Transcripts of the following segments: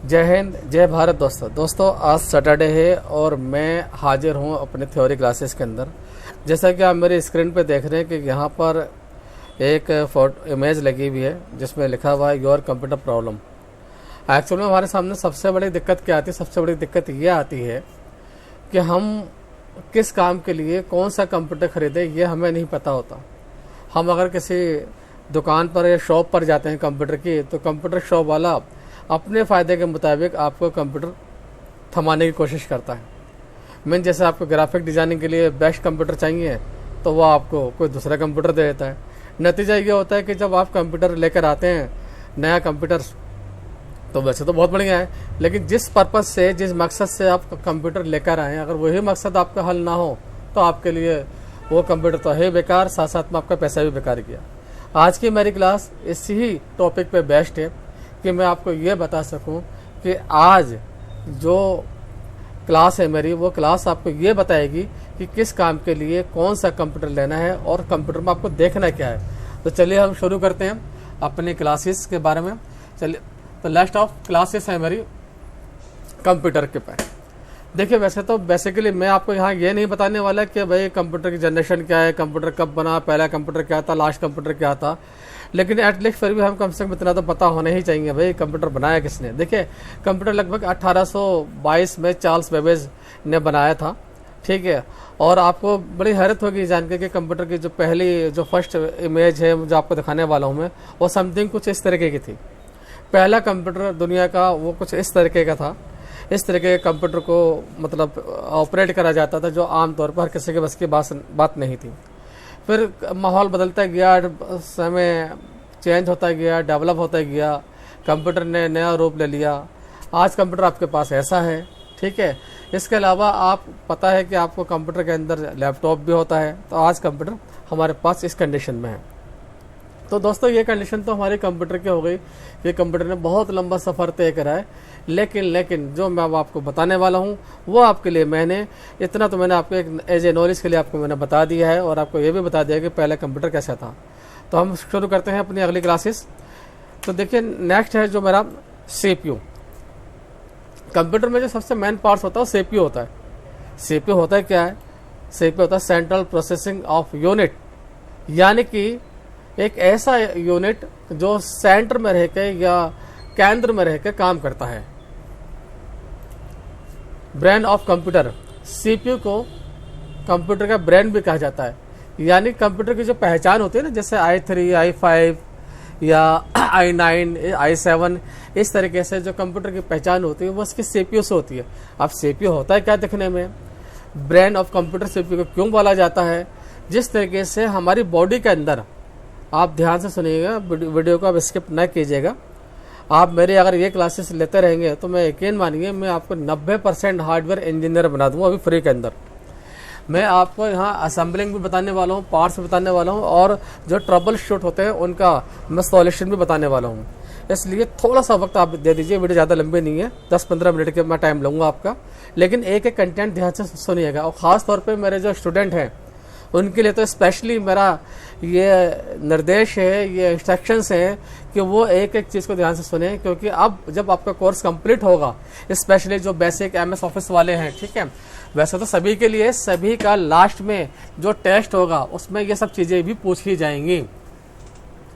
जय हिंद, जय भारत। दोस्तों आज सैटरडे है और मैं हाजिर हूँ अपने थ्योरी क्लासेस के अंदर। जैसा कि आप मेरे स्क्रीन पे देख रहे हैं कि यहाँ पर एक फोटो इमेज लगी हुई है जिसमें लिखा हुआ है योर कंप्यूटर प्रॉब्लम। एक्चुअल में हमारे सामने सबसे बड़ी दिक्कत क्या आती है? सबसे बड़ी दिक्कत ये आती है कि हम किस काम के लिए कौन सा कंप्यूटर खरीदें ये हमें नहीं पता होता। हम अगर किसी दुकान पर या शॉप पर जाते हैं कंप्यूटर की, तो कंप्यूटर शॉप वाला अपने फ़ायदे के मुताबिक आपको कंप्यूटर थमाने की कोशिश करता है। मीन जैसे आपको ग्राफिक डिज़ाइनिंग के लिए बेस्ट कंप्यूटर चाहिए तो वो आपको कोई दूसरा कंप्यूटर दे देता है। नतीजा ये होता है कि जब आप कंप्यूटर लेकर आते हैं नया कंप्यूटर, तो वैसे तो बहुत बढ़िया है, लेकिन जिस पर्पज़ से, जिस मकसद से आप कंप्यूटर लेकर आए, अगर वही मकसद आपका हल ना हो तो आपके लिए वो कंप्यूटर तो है बेकार, साथ साथ में आपका पैसा भी बेकार किया। आज की मेरी क्लास इसी टॉपिक पे बेस्ट है कि मैं आपको ये बता सकूं कि आज जो क्लास है मेरी, वो क्लास आपको ये बताएगी कि किस काम के लिए कौन सा कंप्यूटर लेना है और कंप्यूटर में आपको देखना क्या है। तो चलिए हम शुरू करते हैं अपनी क्लासेस के बारे में। चलिए, तो लास्ट ऑफ क्लासेस है मेरी कंप्यूटर के पे। देखिए, वैसे तो बेसिकली मैं आपको यहाँ ये नहीं बताने वाला कि भाई कंप्यूटर की जनरेशन क्या है, कंप्यूटर कब बना, पहला कंप्यूटर क्या था, लास्ट कंप्यूटर क्या था, लेकिन एटलीस्ट फिर भी हम कम से कम इतना तो पता होना ही चाहिए भाई कंप्यूटर बनाया किसने। देखिए, कंप्यूटर लगभग 1822 में चार्ल्स बेबेज ने बनाया था, ठीक है। और आपको बड़ी हैरत होगी जान के कि कंप्यूटर की जो फर्स्ट इमेज है जो आपको दिखाने वाला हूँ मैं, वो समथिंग कुछ इस तरीके की थी। पहला कंप्यूटर दुनिया का वो कुछ इस तरीके का था। इस तरीके के कंप्यूटर को मतलब ऑपरेट करा जाता था जो आमतौर पर हर किसी के बस की बात नहीं थी। फिर माहौल बदलता गया, समय चेंज होता गया, डेवलप होता गया, कंप्यूटर ने नया रूप ले लिया। आज कंप्यूटर आपके पास ऐसा है, ठीक है। इसके अलावा आप पता है कि आपको कंप्यूटर के अंदर लैपटॉप भी होता है। तो आज कंप्यूटर हमारे पास इस कंडीशन में है। तो दोस्तों, ये कंडीशन तो हमारे कंप्यूटर की हो गई कि कंप्यूटर ने बहुत लंबा सफ़र तय करा है, लेकिन जो मैं आपको बताने वाला हूँ वो आपके लिए मैंने आपको एक एज ए नॉलेज के लिए आपको मैंने बता दिया है और आपको ये भी बता दिया कि पहला कंप्यूटर कैसा था। तो हम शुरू करते हैं अपनी अगली क्लासेस। तो देखिए, नेक्स्ट है जो मेरा CPU। कंप्यूटर में जो सबसे मेन पार्ट्स होता है वो CPU होता है। CPU होता है क्या है? CPU होता है सेंट्रल प्रोसेसिंग ऑफ यूनिट, यानी कि एक ऐसा यूनिट जो सेंटर में रह के या केंद्र में रह के काम करता है। ब्रेन ऑफ कंप्यूटर, CPU को कंप्यूटर का ब्रेन भी कहा जाता है। यानी कंप्यूटर की जो पहचान होती है ना, जैसे i3, i5 या i9, i7, इस तरीके से जो कंप्यूटर की पहचान होती है वो उसकी CPU से होती है। अब CPU होता है क्या दिखने में? ब्रेन ऑफ कंप्यूटर CPU को क्यों बोला जाता है? जिस तरीके से हमारी बॉडी के अंदर, आप ध्यान से सुनिएगा, वीडियो को आप स्किप न कीजिएगा। आप मेरे अगर ये क्लासेस लेते रहेंगे तो मैं यकीन मानिए मैं आपको 90% हार्डवेयर इंजीनियर बना दूंगा अभी फ्री के अंदर। मैं आपको यहाँ असेंबलिंग भी बताने वाला हूँ, पार्ट्स भी बताने वाला हूँ, और जो ट्रबल शूट होते हैं उनका मैं सॉल्यूशन भी बताने वाला हूँ। इसलिए थोड़ा सा वक्त आप दे दीजिए, वीडियो ज़्यादा लंबी नहीं है, 10-15 मिनट के मैं टाइम लूँगा आपका, लेकिन एक एक कंटेंट ध्यान से सुनिएगा। और ख़ास तौर पर मेरे जो स्टूडेंट हैं उनके लिए तो स्पेशली मेरा ये निर्देश है, ये इंस्ट्रक्शंस हैं कि वो एक एक चीज़ को ध्यान से सुने, क्योंकि अब जब आपका कोर्स कंप्लीट होगा, स्पेशली जो बेसिक MS ऑफिस वाले हैं, ठीक है, वैसे तो सभी के लिए, सभी का लास्ट में जो टेस्ट होगा उसमें ये सब चीज़ें भी पूछी जाएंगी।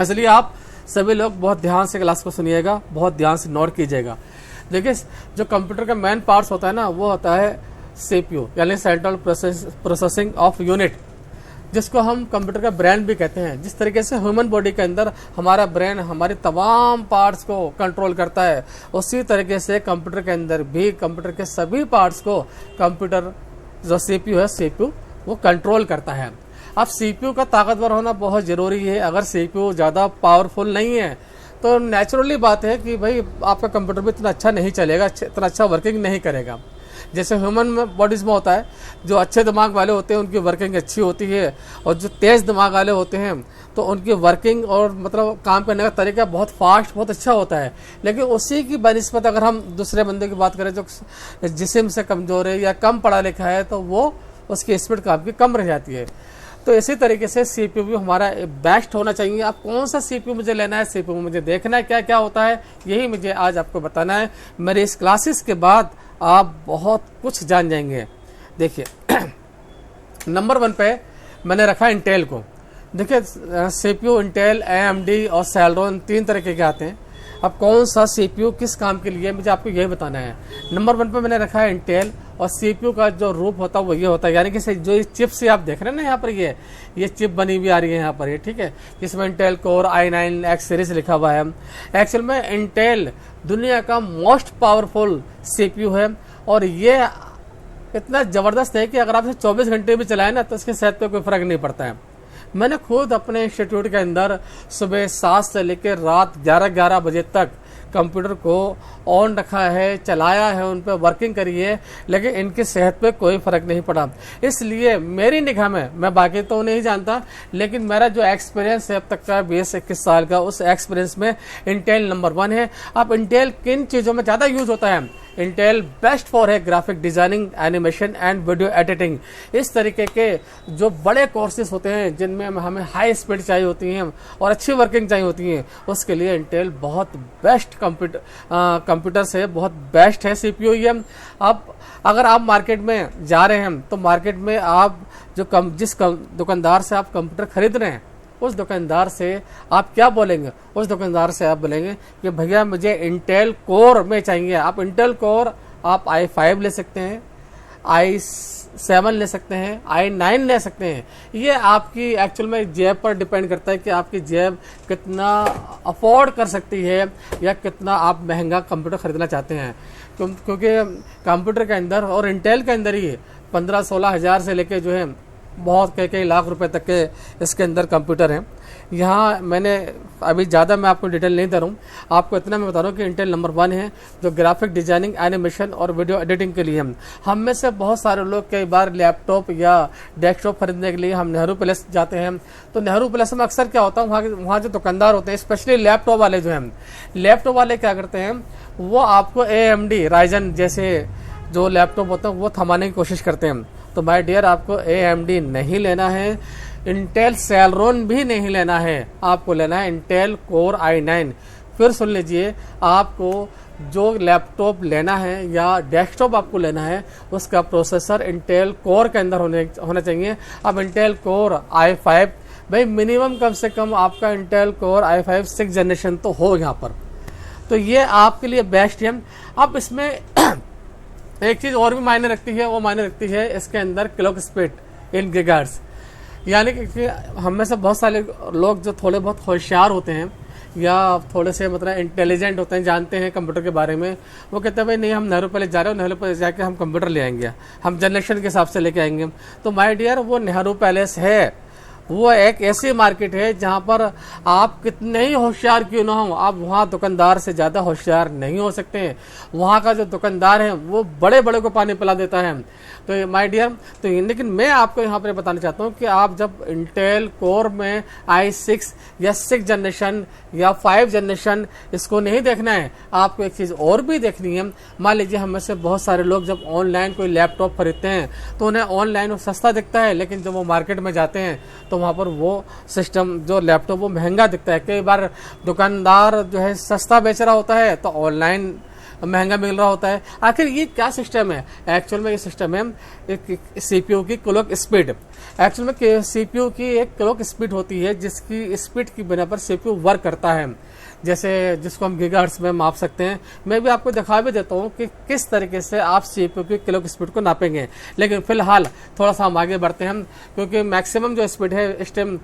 इसलिए आप सभी लोग बहुत ध्यान से क्लास को सुनिएगा, बहुत ध्यान से नोट कीजिएगा। देखिए, जो कंप्यूटर का मेन पार्ट्स होता है ना, वो होता है CPU, यानी सेंट्रल प्रोसेसिंग ऑफ यूनिट, जिसको हम कंप्यूटर का ब्रेन भी कहते हैं। जिस तरीके से ह्यूमन बॉडी के अंदर हमारा ब्रेन हमारे तमाम पार्ट्स को कंट्रोल करता है, उसी तरीके से कंप्यूटर के अंदर भी कंप्यूटर के सभी पार्ट्स को कंप्यूटर जो CPU है, CPU वो कंट्रोल करता है। अब CPU का ताकतवर होना बहुत ज़रूरी है। अगर CPU ज़्यादा पावरफुल नहीं है तो नेचुरली बात है कि भाई आपका कंप्यूटर भी इतना अच्छा नहीं चलेगा, इतना अच्छा वर्किंग नहीं करेगा। जैसे ह्यूमन बॉडीज़ में होता है, जो अच्छे दिमाग वाले होते हैं उनकी वर्किंग अच्छी होती है, और जो तेज़ दिमाग वाले होते हैं तो उनकी वर्किंग और मतलब काम करने का तरीका बहुत फास्ट, बहुत अच्छा होता है। लेकिन उसी की बनिस्बत अगर हम दूसरे बंदे की बात करें जो जिस्म से कमज़ोर है या कम पढ़ा लिखा है, तो वो उसकी स्पीड काम की कम रह जाती है। तो इसी तरीके से सीपीयू भी हमारा बेस्ट होना चाहिए। आप कौन सा सीपीयू मुझे लेना है, सीपीयू मुझे देखना है क्या क्या होता है, यही मुझे आज आपको बताना है। मेरे इस क्लासेस के बाद आप बहुत कुछ जान जाएंगे। देखिए नंबर 1 पे मैंने रखा इंटेल को। देखिए सीपीयू इंटेल, एएमडी और सेलेरॉन 3 तरह के आते हैं। अब कौन सा सीपीयू किस काम के लिए मुझे आपको यही बताना है। नंबर 1 पे मैंने रखा है इंटेल, और सीपीयू का जो रूप होता है वो ये होता है, यानी कि जो चिप से आप देख रहे हैं ना यहाँ पर ये चिप बनी हुई आ रही है यहाँ पर, ये ठीक है, जिसमें Intel core i9 X series लिखा हुआ है। एक्चुअल में इंटेल दुनिया का मोस्ट पावरफुल सीपीयू है, और ये इतना ज़बरदस्त है कि अगर आप इसे 24 घंटे भी चलाएं ना तो इसके सेहत पे कोई फ़र्क नहीं पड़ता है। मैंने खुद अपने इंस्टीट्यूट के अंदर सुबह 7 से लेकर रात 11 बजे तक कंप्यूटर को ऑन रखा है, चलाया है, उन पर वर्किंग करी है, लेकिन इनकी सेहत पे कोई फ़र्क नहीं पड़ा। इसलिए मेरी निगाह में, मैं बाकी तो नहीं जानता, लेकिन मेरा जो एक्सपीरियंस है अब तक का 20-21 साल का, उस एक्सपीरियंस में इंटेल नंबर 1 है। अब इंटेल किन चीज़ों में ज़्यादा यूज होता है? इंटेल बेस्ट फॉर है graphic designing, animation and video editing. इस तरीके के जो बड़े कोर्सेज होते हैं जिनमें हमें हाई स्पीड चाहिए होती हैं और अच्छी वर्किंग चाहिए होती है, उसके लिए इंटेल बहुत बेस्ट कंप्यूटर से बहुत बेस्ट है सीपीयू ये। अब अगर आप मार्केट में जा रहे हैं तो मार्केट में आप जिस दुकानदार से आप कंप्यूटर खरीद रहे हैं, उस दुकानदार से आप क्या बोलेंगे? उस दुकानदार से आप बोलेंगे कि भैया मुझे इंटेल कोर में चाहिए। आप इंटेल कोर आप i5 ले सकते हैं, i7 ले सकते हैं, i9 ले सकते हैं। ये आपकी एक्चुअल में जेब पर डिपेंड करता है कि आपकी जेब कितना अफोर्ड कर सकती है या कितना आप महंगा कंप्यूटर खरीदना चाहते हैं। क्योंकि कंप्यूटर के अंदर और इंटेल के अंदर ही 15-16 हज़ार से लेके जो है बहुत कई लाख रुपए तक के इसके अंदर कंप्यूटर हैं। यहाँ मैंने अभी ज़्यादा मैं आपको डिटेल नहीं दे रहा हूँ, आपको इतना मैं बता रहा हूँ कि इंटेल नंबर 1 है जो ग्राफिक डिजाइनिंग, एनिमेशन और वीडियो एडिटिंग के लिए। हम में से बहुत सारे लोग कई बार लैपटॉप या डेस्कटॉप खरीदने के लिए हम नेहरू प्लेस जाते हैं। तो नेहरू प्लेस में अक्सर क्या होता है, वहाँ जो दुकानदार होते हैं, स्पेशली लैपटॉप वाले जो हैं, लैपटॉप वाले क्या करते हैं, वो आपको AMD राइजन जैसे जो लैपटॉप होते हैं वो थमाने की कोशिश करते हैं। तो माय डियर, आपको AMD नहीं लेना है, इंटेल सेलेरॉन भी नहीं लेना है, आपको लेना है इंटेल कोर i9। फिर सुन लीजिए, आपको जो लैपटॉप लेना है या डेस्कटॉप आपको लेना है उसका प्रोसेसर इंटेल कोर के अंदर होना चाहिए। अब इंटेल कोर i5 भाई मिनिमम कम से कम आपका इंटेल कोर i5 6 जनरेशन तो हो यहाँ पर, तो ये आपके लिए बेस्ट है। अब इसमें एक चीज़ और भी मायने रखती है, वो मायने रखती है इसके अंदर क्लॉक स्पीड इन गीगाहर्ट्ज़। यानी कि हम में से बहुत सारे लोग जो थोड़े बहुत होशियार होते हैं या थोड़े से मतलब इंटेलिजेंट होते हैं, जानते हैं कंप्यूटर के बारे में, वो कहते हैं भाई नहीं हम नेहरू पैलेस जा रहे हो, नेहरू पैलेस जाके हम कंप्यूटर ले आएंगे, हम जनरेशन के हिसाब से लेके आएंगे। तो माय डियर, वो नेहरू पैलेस है, वो एक ऐसी मार्केट है जहां पर आप कितने ही होशियार क्यों ना हो, आप वहां दुकानदार से ज़्यादा होशियार नहीं हो सकते हैं। वहां का जो दुकानदार है वो बड़े बड़े को पानी पिला देता है। तो माय डियर, तो लेकिन मैं आपको यहाँ पर बताना चाहता हूँ कि आप जब इंटेल कोर में i6 या 6 जनरेशन या 5 जनरेशन इसको नहीं देखना है, आपको एक चीज़ और भी देखनी है। मान लीजिए हम में से बहुत सारे लोग जब ऑनलाइन कोई लैपटॉप खरीदते हैं तो उन्हें ऑनलाइन सस्ता दिखता है, लेकिन जब वो मार्केट में जाते हैं तो वहाँ पर वो सिस्टम जो लैपटॉप वो महंगा दिखता है। कई बार दुकानदार जो है सस्ता बेच रहा होता है तो ऑनलाइन महंगा मिल रहा होता है। आखिर ये क्या सिस्टम है? एक्चुअल में ये सिस्टम है एक सीपीयू की क्लॉक स्पीड। एक्चुअल में सीपीयू की एक क्लॉक स्पीड होती है जिसकी स्पीड की बिना पर सीपीयू वर्क करता है, जैसे जिसको हम गीगाहर्ट्ज़ में माप सकते हैं। मैं भी आपको दिखा भी देता हूँ कि किस तरीके से आप सीपीयू की क्लॉक स्पीड को नापेंगे। लेकिन फिलहाल थोड़ा सा हम आगे बढ़ते हैं, क्योंकि मैक्सिमम जो स्पीड है इस टाइम,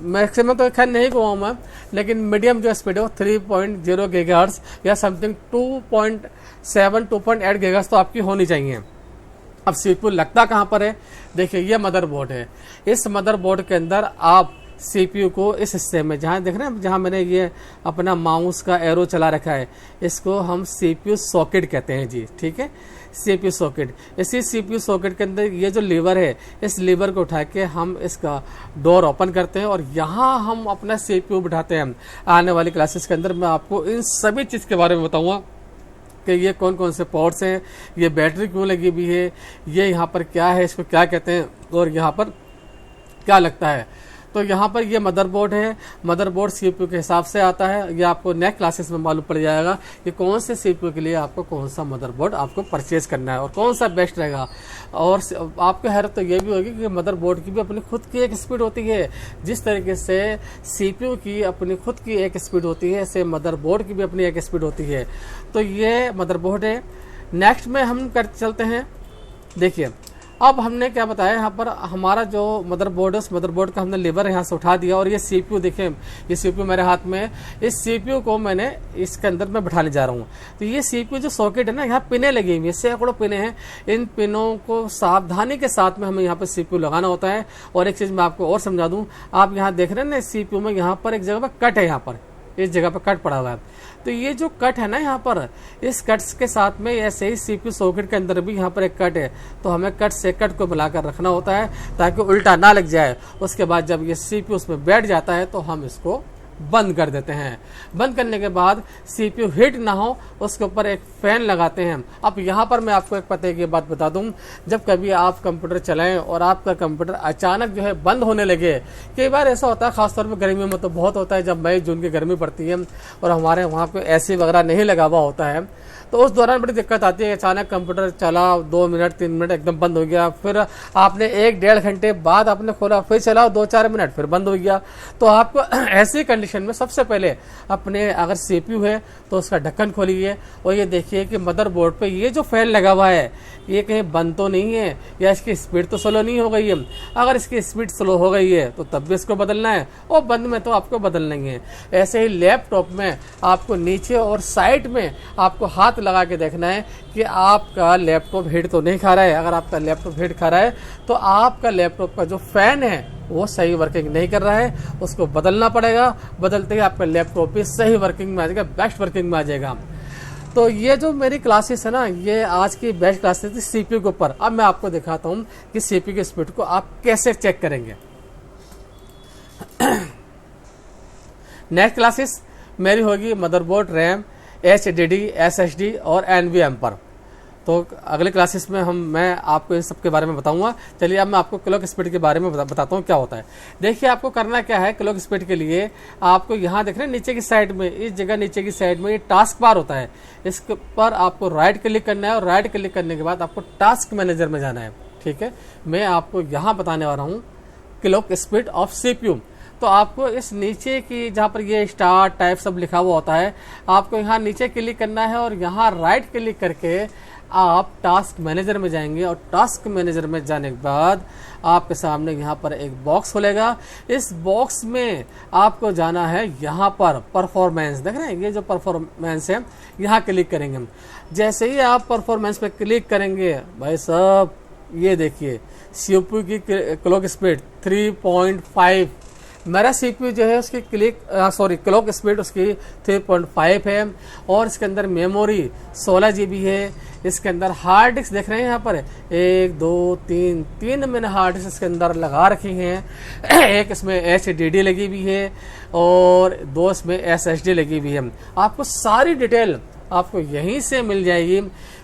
मैक्सिमम तो खैर नहीं कहूँ मैं, लेकिन मीडियम जो स्पीड है वो 3.0 गीगाहर्ट्ज़ या समथिंग 2.7 2.8 गीगाहर्ट्ज़ तो आपकी होनी चाहिए। अब सीपीयू लगता कहाँ पर है? देखिए ये मदरबोर्ड है, इस मदरबोर्ड के अंदर आप सीपीयू को इस हिस्से में जहाँ देख रहे हैं, जहाँ मैंने ये अपना माउस का एरो चला रखा है, इसको हम सीपीयू सॉकेट कहते हैं जी, ठीक है, सीपीयू सॉकेट। इसी सीपीयू सॉकेट के अंदर ये जो लीवर है, इस लीवर को उठा के हम इसका डोर ओपन करते हैं और यहाँ हम अपना सीपीयू बिठाते हैं। आने वाली क्लासेस के अंदर मैं आपको इन सभी चीज़ के बारे में बताऊँगा कि ये कौन कौन से पोर्ट्स हैं, ये बैटरी क्यों लगी हुई है, ये यहाँ पर क्या है, इसको क्या कहते हैं, और यहाँ पर क्या लगता है। तो यहाँ पर ये मदरबोर्ड है, मदरबोर्ड सीपीयू के हिसाब से आता है। ये आपको नेक्स्ट क्लासेस में मालूम पड़ जाएगा कि कौन से सीपीयू के लिए आपको कौन सा मदरबोर्ड आपको परचेज करना है और कौन सा बेस्ट रहेगा। और आपको हैरत तो ये भी होगी कि मदरबोर्ड की भी अपनी खुद की एक स्पीड होती है। जिस तरीके से सीपीयू की अपनी खुद की एक स्पीड होती है, ऐसे मदरबोर्ड की भी अपनी एक स्पीड होती है। तो ये मदरबोर्ड है। नेक्स्ट में हम कर चलते हैं। देखिए अब हमने क्या बताया, यहाँ पर हमारा जो मदरबोर्ड है उस मदरबोर्ड का हमने लीवर यहाँ से उठा दिया और ये सीपीयू देखिए, ये सीपीयू मेरे हाथ में है। इस सीपीयू को मैंने इसके अंदर मैं बिठाने जा रहा हूँ। तो ये सीपीयू जो सॉकेट है ना, यहाँ पिने लगी हुई है, सैकड़ों पिने हैं। इन पिनों को सावधानी के साथ में हमें यहाँ पर सीपीयू लगाना होता है। और एक चीज मैं आपको और समझा दूं, आप यहाँ देख रहे हैं ना सीपीयू में यहाँ पर एक जगह पर कट है, यहाँ पर इस जगह पर कट पड़ा हुआ है। तो ये जो कट है ना यहाँ पर, इस कट के साथ में ऐसे ही सीपीयू सॉकेट के अंदर भी यहाँ पर एक कट है। तो हमें कट से कट को मिलाकर रखना होता है ताकि उल्टा ना लग जाए। उसके बाद जब ये सीपीयू उसमें बैठ जाता है तो हम इसको बंद कर देते हैं। बंद करने के बाद सीपीयू हीट ना हो उसके ऊपर एक फैन लगाते हैं। अब यहाँ पर मैं आपको एक पते की बात बता दूं, जब कभी आप कंप्यूटर चलाएं और आपका कंप्यूटर अचानक जो है बंद होने लगे, कई बार ऐसा होता है, खासतौर पर गर्मी में तो बहुत होता है, जब मई जून की गर्मी पड़ती है और हमारे वहाँ पे एसी वगैरह नहीं लगा हुआ होता है, तो उस दौरान बड़ी दिक्कत आती है। अचानक कंप्यूटर चला 2 मिनट 3 मिनट एकदम बंद हो गया, फिर आपने 1-1.5 घंटे बाद आपने खोला, फिर चलाओ 2-4 मिनट फिर बंद हो गया। तो आपको ऐसी कंडीशन में सबसे पहले अपने अगर सीपीयू है तो उसका ढक्कन खोलिए और ये देखिए कि मदरबोर्ड पे ये जो फैन लगा हुआ है ये कहीं बंद तो नहीं है या इसकी स्पीड तो स्लो नहीं हो गई है। अगर इसकी स्पीड स्लो हो गई है तो तब भी इसको बदलना है और बंद में तो आपको बदलना ही है। ऐसे ही लैपटॉप में आपको नीचे और साइड में आपको हाथ लगा के देखना है कि आपका लैपटॉप हीट तो नहीं खा रहा है। अगर आपका लैपटॉप हीट खा रहा है तो आपका लैपटॉप का जो फैन है वो सही वर्किंग नहीं कर रहा है, उसको बदलना पड़ेगा। बदलते ही आपका लैपटॉप भी सही वर्किंग में आ जाएगा, बेस्ट वर्किंग में आ जाएगा। तो ये जो मेरी क्लासेस है ना, ये आज की बेस्ट क्लासेस थी सीपीयू के ऊपर। अब मैं आपको दिखाता हूँ कि सीपीयू की स्पीड को आप कैसे चेक करेंगे। नेक्स्ट क्लासेस मेरी होगी मदरबोर्ड, रैम, HDD, SSD और NVMe पर। तो अगले क्लासेस में मैं आपको इन सब के बारे में बताऊंगा। चलिए अब मैं आपको क्लॉक स्पीड के बारे में बताता हूँ क्या होता है। देखिए आपको करना क्या है, क्लॉक स्पीड के लिए आपको यहाँ देख रहे हैं नीचे की साइड में, इस जगह नीचे की साइड में ये टास्क बार होता है, इस पर आपको राइट क्लिक करना है और राइट क्लिक करने के बाद आपको टास्क मैनेजर में जाना है। ठीक है, मैं आपको यहाँ बताने वाला हूँ क्लॉक स्पीड ऑफ CPU। तो आपको इस नीचे की जहाँ पर ये स्टार टाइप सब लिखा हुआ होता है, आपको यहाँ नीचे क्लिक करना है और यहाँ राइट क्लिक करके आप टास्क मैनेजर में जाएंगे और टास्क मैनेजर में जाने के बाद आपके सामने यहाँ पर एक बॉक्स खुलेगा। इस बॉक्स में आपको जाना है यहाँ पर परफॉर्मेंस, देख रहे हैं ये जो परफॉर्मेंस है यहाँ क्लिक करेंगे। जैसे ही आप परफॉर्मेंस पे क्लिक करेंगे भाई साहब, ये देखिए सीपीयू की क्लॉक स्पीड 3.5, मेरा सीपीयू जो है उसकी क्लॉक स्पीड उसकी 3.5 है और इसके अंदर मेमोरी 16 GB है। इसके अंदर हार्ड डिस्क देख रहे हैं यहाँ पर 1 2 3 मैंने हार्ड डिस्क इसके अंदर लगा रखी हैं। एक इसमें HDD लगी हुई है और 2 इसमें SSD लगी हुई है। आपको सारी डिटेल आपको यहीं से मिल जाएगी।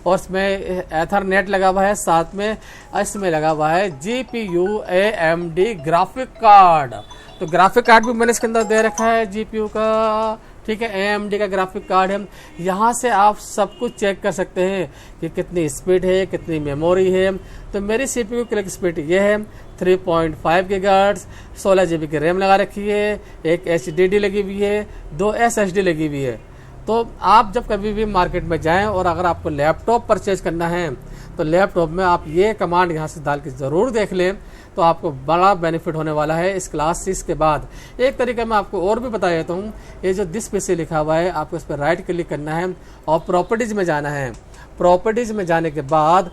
और इसमें एथरनेट लगा हुआ है, साथ में इसमें लगा हुआ है GPU AMD ग्राफिक कार्ड। तो ग्राफिक कार्ड भी मैंने इसके अंदर दे रखा है GPU का, ठीक है, AMD का ग्राफिक कार्ड है। यहाँ से आप सब कुछ चेक कर सकते हैं कि कितनी स्पीड है, कितनी मेमोरी है। तो मेरी CPU क्लॉक स्पीड ये है 3.5 GHz, 16 GB की रैम लगा रखी है, एक HDD लगी हुई है, 2 SSD लगी हुई है। तो आप जब कभी भी मार्केट में जाएं और अगर आपको लैपटॉप परचेज करना है तो लैपटॉप में आप ये कमांड यहाँ से डाल के ज़रूर देख लें, तो आपको बड़ा बेनिफिट होने वाला है इस क्लासेस के बाद। एक तरीका मैं आपको और भी बता देता हूँ, ये जो दिस PC लिखा हुआ है आपको इस पर राइट क्लिक करना है और प्रॉपर्टीज में जाना है। प्रॉपर्टीज में जाने के बाद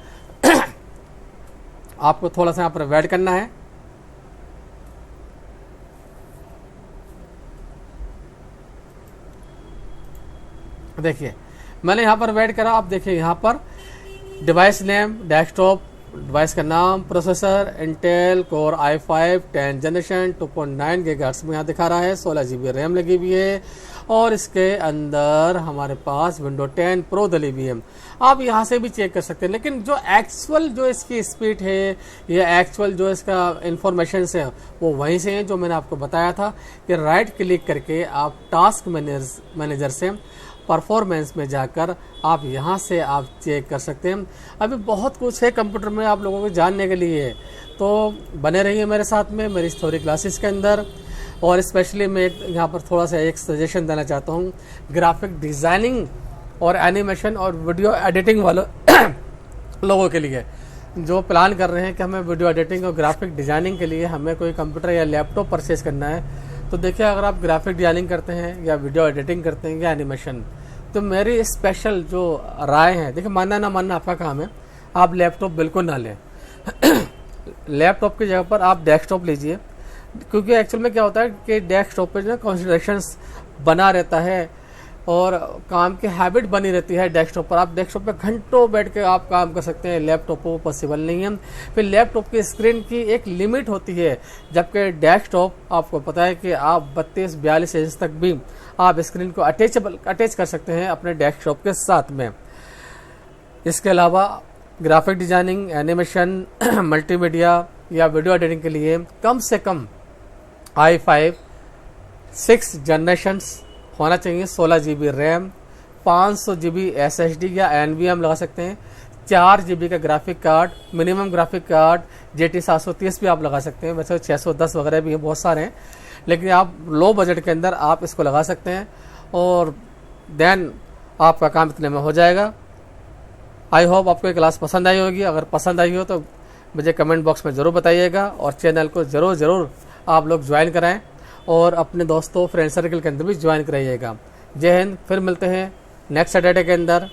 आपको थोड़ा सा यहाँ पर वेट करना है। देखिए मैंने यहाँ पर वेट करा। आप देखिए यहाँ पर डिवाइस नेम, डेस्कटॉप, डिवाइस का नाम, processor Intel core i5 10 generation 2.9 GHz में यहाँ दिखा रहा है, 16 GB रैम लगी हुई है और इसके अंदर हमारे पास विंडो 10 प्रो डली हुई है। आप यहाँ से भी चेक कर सकते हैं, लेकिन जो एक्चुअल जो इसकी स्पीड है या एक्चुअल जो इसका इंफॉर्मेशन है वो वहीं से है जो मैंने आपको बताया था कि राइट क्लिक करके आप टास्क मैनेजर से परफॉर्मेंस में जाकर आप यहाँ से आप चेक कर सकते हैं। अभी बहुत कुछ है कंप्यूटर में आप लोगों को जानने के लिए, तो बने रहिए मेरे साथ में मेरी थ्योरी क्लासेस के अंदर। और स्पेशली मैं यहाँ पर थोड़ा सा एक सजेशन देना चाहता हूँ ग्राफिक डिज़ाइनिंग और एनिमेशन और वीडियो एडिटिंग वालों लोगों के लिए जो प्लान कर रहे हैं कि हमें वीडियो एडिटिंग और ग्राफिक डिज़ाइनिंग के लिए हमें कोई कंप्यूटर या लैपटॉप परचेज करना है। तो देखिए, अगर आप ग्राफिक डिज़ाइनिंग करते हैं या वीडियो एडिटिंग करते हैं या एनिमेशन, तो मेरी स्पेशल जो राय है, देखिए मानना ना मानना आपका काम है, आप लैपटॉप बिल्कुल ना लें। लैपटॉप की जगह पर आप डेस्कटॉप लीजिए, क्योंकि एक्चुअल में क्या होता है कि डेस्कटॉप पे जो कॉन्सेंट्रेशंस बना रहता है और काम की हैबिट बनी रहती है डेस्कटॉप पर। आप डेस्कटॉप पे घंटों बैठ के आप काम कर सकते हैं, लैपटॉप पर पॉसिबल नहीं है। फिर लैपटॉप की स्क्रीन की एक लिमिट होती है, जबकि डेस्कटॉप आपको पता है कि आप 32-42 इंच तक भी आप स्क्रीन को अटैच कर सकते हैं अपने डेस्कटॉप के साथ में। इसके अलावा ग्राफिक डिजाइनिंग, एनिमेशन, मल्टीमीडिया या वीडियो एडिटिंग के लिए कम से कम i5 6 जनरेशंस होना चाहिए, 16 GB रैम, 500 GB SSD या NVM लगा सकते हैं, 4 GB का graphic card, minimum graphic card GT 730 भी आप लगा सकते हैं। वैसे 610 वगैरह भी हैं, बहुत सारे हैं, लेकिन आप लो बजट के अंदर आप इसको लगा सकते हैं और देन आपका काम इतने में हो जाएगा। आई होप आपको ये क्लास पसंद आई होगी। अगर पसंद आई हो तो मुझे कमेंट बॉक्स में ज़रूर बताइएगा और चैनल को ज़रूर आप लोग ज्वाइन कराएं और अपने दोस्तों फ्रेंड सर्कल के अंदर भी ज्वाइन कराइएगा। जय हिंद। फिर मिलते हैं नेक्स्ट सैटरडे के अंदर।